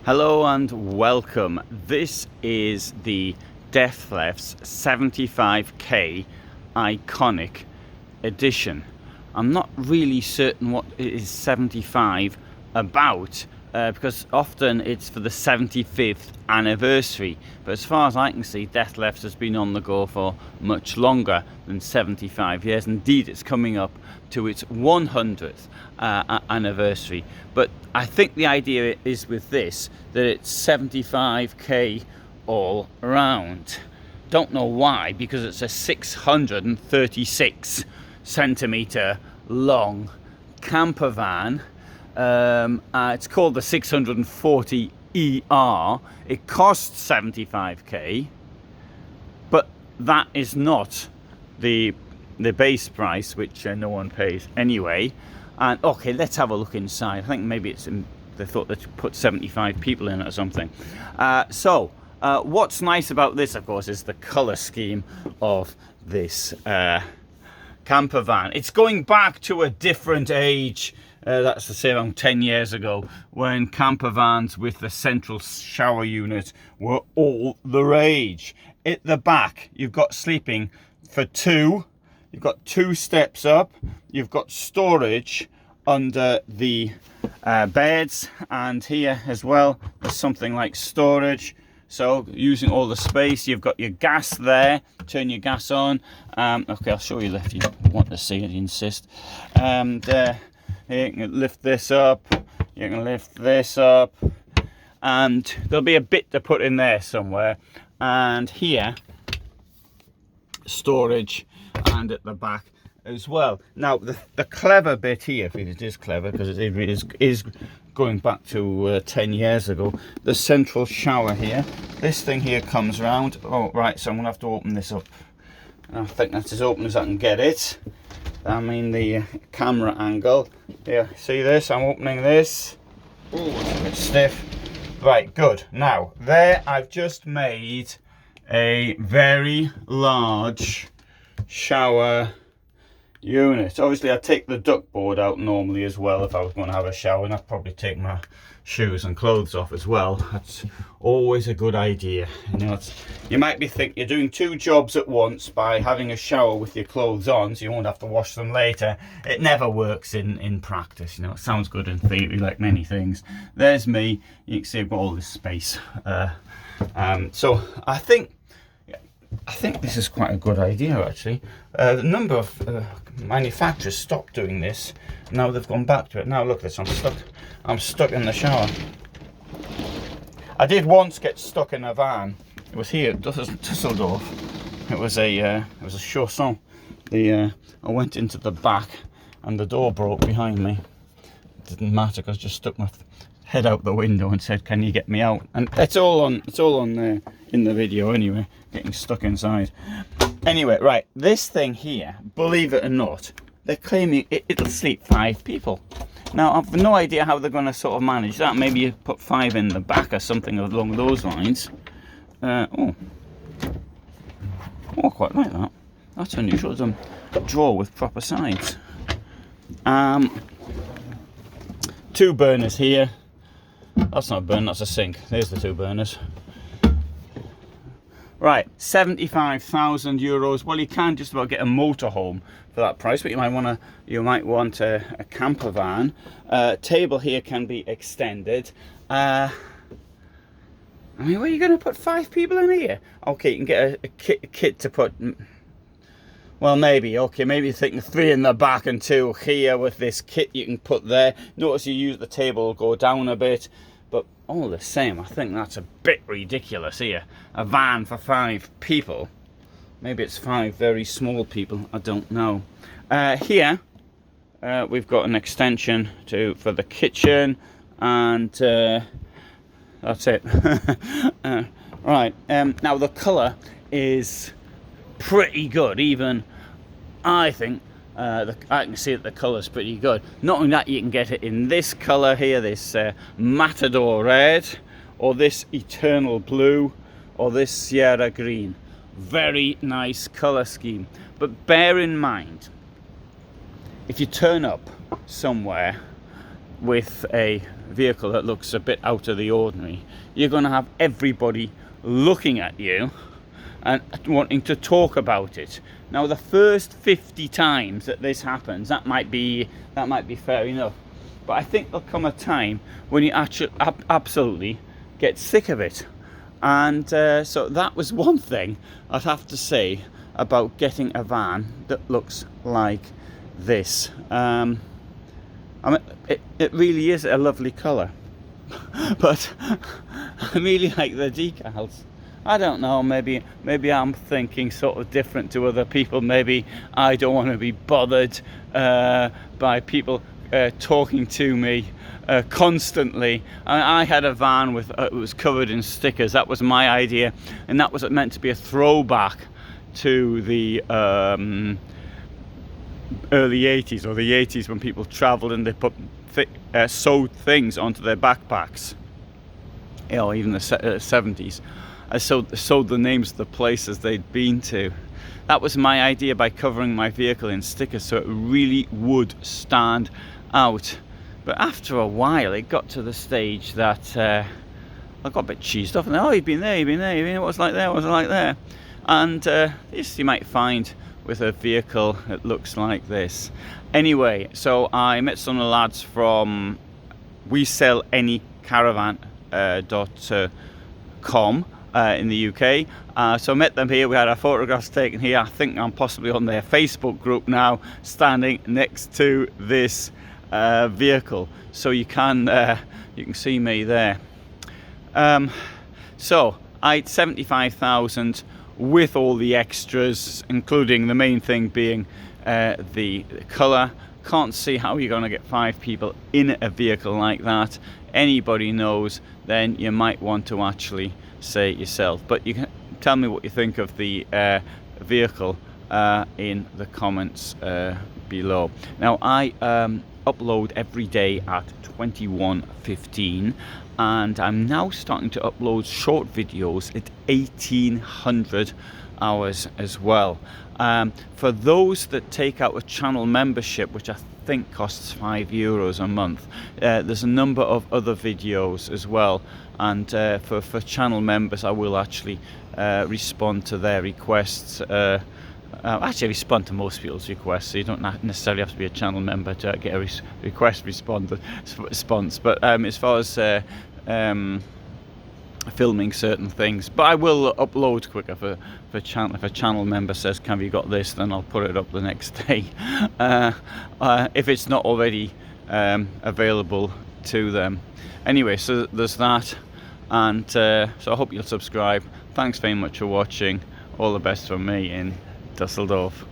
Hello and welcome. This is the Dethleffs 75k Iconic Edition. I'm not really certain what it is 75 about because often it's for the 75th anniversary, but as far as I can see, Dethleffs has been on the go for much longer than 75 years. Indeed, it's coming up to its 100th anniversary. But I think the idea is with this that it's 75k all around. Don't know why, because it's a 636 centimeter long camper van. It's called the 640 ER. It costs 75k, but that is not the base price, which no one pays anyway. And okay, let's have a look inside. I think maybe it's they thought they'd put 75 people in it or something. What's nice about this, of course, is the color scheme of this camper van. It's going back to a different age. That's to say around 10 years ago, when camper vans with the central shower unit were all the rage. At the back, you've got sleeping for two. You've got two steps up. You've got storage under the beds, and here as well there's something like storage. So using all the space, you've got your gas there. Turn your gas on. Okay, I'll show you if you want to see it, you insist. You can lift this up, you can lift this up, and there'll be a bit to put in there somewhere. And here, storage, and at the back as well. Now, the clever bit here, if it is clever, because it is going back to 10 years ago, the central shower here. This thing here comes round. Oh, right, so I'm going to have to open this up. I think that's as open as I can get it. I mean the camera angle. Here, see this? I'm opening this. Ooh, it's a bit stiff. Right, good. Now, there I've just made a very large shower unit. Obviously, I'd take the duck board out normally as well if I was going to have a shower, and I'd probably take my shoes and clothes off as well. That's always a good idea. You know, you might be thinking you're doing two jobs at once by having a shower with your clothes on, so you won't have to wash them later. It never works in practice. You know, it sounds good in theory, like many things. There's me. You can see I've got all this space. So I think this is quite a good idea, actually. The number of manufacturers stopped doing this. Now they've gone back to it. Now look at this, I'm stuck in the shower. I did once get stuck in a van. It was here at Dusseldorf. It was a chausson. I went into the back and the door broke behind me. It didn't matter because I just stuck my head out the window and said, "Can you get me out?" And it's all on there in the video anyway, getting stuck inside. Anyway, right, this thing here, believe it or not, they're claiming it'll sleep 5 people. Now, I've no idea how they're going to sort of manage that. Maybe you put 5 in the back or something along those lines. Oh, I quite like that. That's unusual. It's a drawer with proper sides. 2 burners here. That's not a burner, that's a sink. There's the 2 burners. Right, 75,000 euros. Well, you can just about get a motorhome for that price, but you might want a camper van. Table here can be extended. I mean, where are you going to put 5 people in here? Okay, you can get a kit to put. Well, maybe. Okay, maybe you're thinking 3 in the back and 2 here with this kit you can put there. Notice you use the table, go down a bit. But all the same, I think that's a bit ridiculous here. A van for 5 people. Maybe it's 5 very small people. I don't know. Here, we've got an extension for the kitchen, and that's it. Right. Now the colour is pretty good. Even I think. I can see that the colour's pretty good. Not only that, you can get it in this colour here, this Matador red, or this Eternal blue, or this Sierra green. Very nice colour scheme. But bear in mind, if you turn up somewhere with a vehicle that looks a bit out of the ordinary, you're going to have everybody looking at you and wanting to talk about it. Now, the first 50 times that this happens, that might be fair enough. But I think there'll come a time when you actually absolutely get sick of it. And so that was one thing I'd have to say about getting a van that looks like this. I mean, it really is a lovely colour. But I really like the decals. I don't know, maybe I'm thinking sort of different to other people. Maybe I don't want to be bothered by people talking to me constantly. I had a van with it was covered in stickers. That was my idea, and that was meant to be a throwback to the early 80s or the 80s, when people traveled and they put sewed things onto their backpacks, or even the 70s. I sewed the names of the places they'd been to. That was my idea, by covering my vehicle in stickers so it really would stand out. But after a while it got to the stage that I got a bit cheesed off, and oh, you've been there, what's like there. And this you might find with a vehicle that looks like this. Anyway, so I met some of the lads from WeSellAnyCaravan.com in the UK. So I met them here. We had our photographs taken here. I think I'm possibly on their Facebook group now, standing next to this vehicle, so you can see me there. So I had 75,000 with all the extras, including the main thing being the colour. Can't see how you're going to get 5 people in a vehicle like that. Anybody knows, then you might want to actually say it yourself. But you can tell me what you think of the vehicle in the comments below. Now, I upload every day at 21:15, and I'm now starting to upload short videos at 1800 hours as well. For those that take out a channel membership, which I think costs €5 a month, there's a number of other videos as well, and for channel members I will actually respond to their requests. Actually, I respond to most people's requests, so you don't necessarily have to be a channel member to get a request response. But as far as filming certain things, but I will upload quicker for channel. If a channel member says, "Have you got this?" then I'll put it up the next day, if it's not already available to them. Anyway, so there's that, and so I hope you'll subscribe. Thanks very much for watching. All the best from me in Düsseldorf.